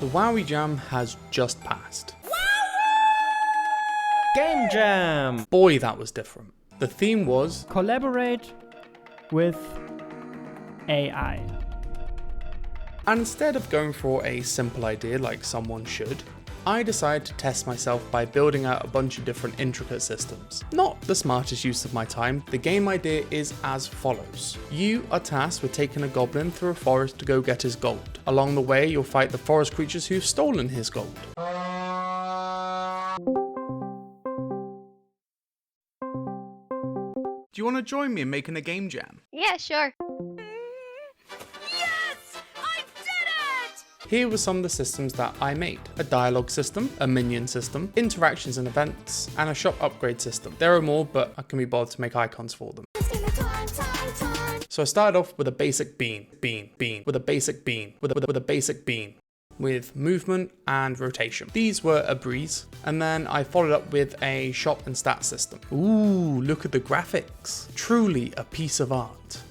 The Wowie Jam has just passed. Game Jam! Boy, that was different. The theme was Collaborate with AI. and instead of going for a simple idea like someone should, I decided to test myself by building out a bunch of different intricate systems. Not the smartest use of my time, the game idea is as follows. You are tasked with taking a goblin through a forest to go get his gold. Along the way, you'll fight the forest creatures who've stolen his gold. Do you want to join me in making a game jam? Yeah, sure. Here were some of the systems that I made. A dialogue system, a minion system, interactions and events, and a shop upgrade system. There are more, but I can be bothered to make icons for them. So I started off with a basic bean, with a basic bean, with a basic bean, with movement and rotation. These were a breeze, and then I followed up with a shop and stats system. Ooh, look at the graphics. Truly a piece of art.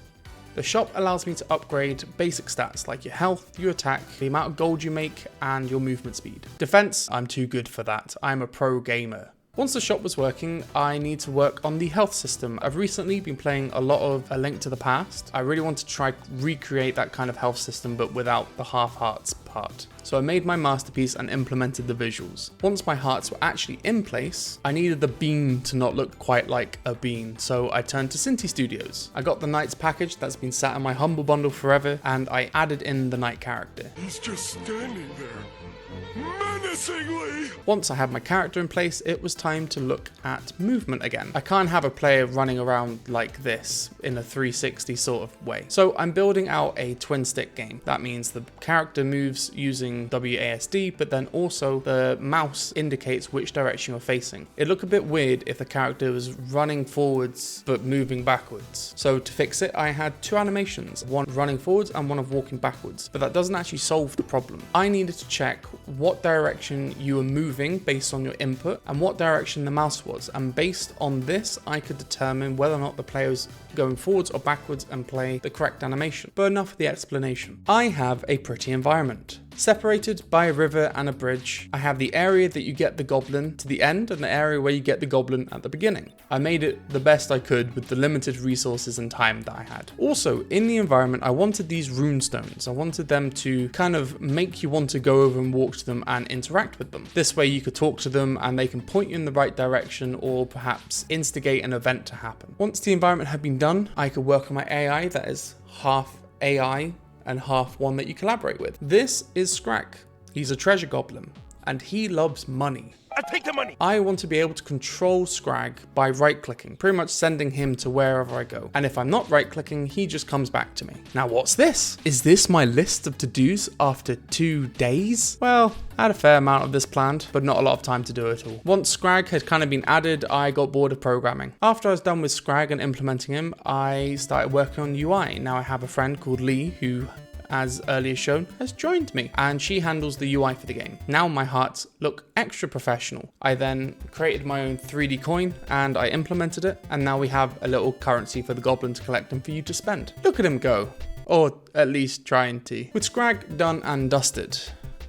The shop allows me to upgrade basic stats like your health, your attack, the amount of gold you make, and your movement speed. Defense, I'm too good for that. I'm a pro gamer. Once the shop was working, I need to work on the health system. I've recently been playing a lot of A Link to the Past. I really want to try recreate that kind of health system, but without the half hearts part. So I made my masterpiece and implemented the visuals. Once my hearts were actually in place, I needed the bean to not look quite like a bean, so I turned to Cinti Studios. I got the Knights package that's been sat in my Humble Bundle forever, and I added in the Knight character. He's just standing there, menacingly! Once I had my character in place, it was time to look at movement again. I can't have a player running around like this in a 360 sort of way. So I'm building out a twin stick game. That means the character moves using WASD, but then also the mouse indicates which direction you're facing. It'd look a bit weird if the character was running forwards but moving backwards. So to fix it, I had two animations, one running forwards and one of walking backwards, but that doesn't actually solve the problem. I needed to check what direction you were moving based on your input and what direction the mouse was, and based on this I could determine whether or not the player was going forwards or backwards and play the correct animation. But enough of the explanation. I have a pretty environment. Separated by a river and a bridge, I have the area that you get the goblin to the end and the area where you get the goblin at the beginning. I made it the best I could with the limited resources and time that I had. Also, in the environment, I wanted these rune stones. I wanted them to kind of make you want to go over and walk to them and interact with them. This way you could talk to them and they can point you in the right direction or perhaps instigate an event to happen. Once the environment had been done, I could work on my AI that is half AI and half one that you collaborate with. This is Scrag. He's a treasure goblin and he loves money. I take the money! I want to be able to control Scrag by right-clicking, pretty much sending him to wherever I go. And if I'm not right-clicking, he just comes back to me. Now what's this? Is this my list of to-dos after 2 days? Well, I had a fair amount of this planned, but not a lot of time to do it all. Once Scrag had kind of been added, I got bored of programming. After I was done with Scrag and implementing him, I started working on UI. Now I have a friend called Lee who, as earlier shown, has joined me and she handles the UI for the game. Now my hearts look extra professional. I then created my own 3D coin and I implemented it, and now we have a little currency for the goblin to collect and for you to spend. Look at him go, or at least trying to. With Scrag done and dusted,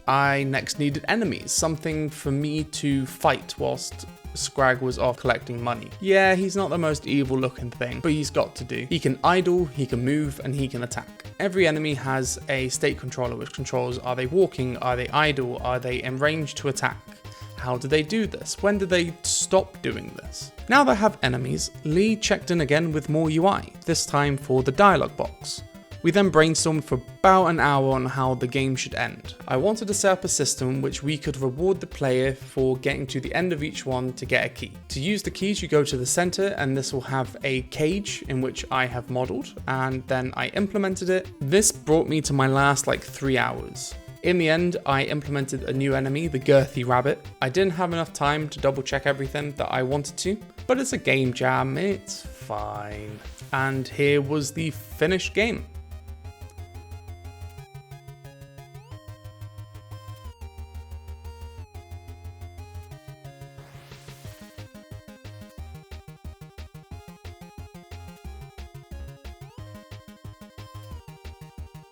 I next needed enemies, something for me to fight whilst Scrag was off collecting money. Yeah, he's not the most evil looking thing, but he's got to do. He can idle, he can move, and he can attack. Every enemy has a state controller which controls, are they walking, are they idle, are they in range to attack? How do they do this? When do they stop doing this? Now that I have enemies, Lee checked in again with more UI, this time for the dialogue box. We then brainstormed for about an hour on how the game should end. I wanted to set up a system which we could reward the player for getting to the end of each one to get a key. To use the keys, you go to the center and this will have a cage in which I have modeled, and then I implemented it. This brought me to my last 3 hours. In the end, I implemented a new enemy, the girthy rabbit. I didn't have enough time to double check everything that I wanted to, but it's a game jam, it's fine. And here was the finished game.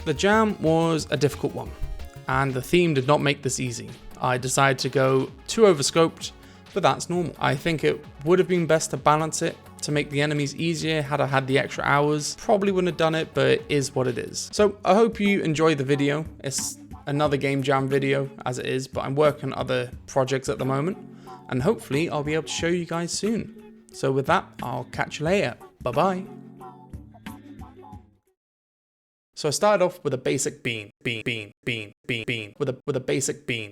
The jam was a difficult one. and the theme did not make this easy. I decided to go too overscoped, but that's normal. I think it would have been best to balance it to make the enemies easier had I had the extra hours. Probably wouldn't have done it, but it is what it is. So I hope you enjoyed the video. It's another game jam video as it is, but I'm working on other projects at the moment, and hopefully I'll be able to show you guys soon. So with that, I'll catch you later. Bye-bye. So I started off with a basic bean, with a basic bean.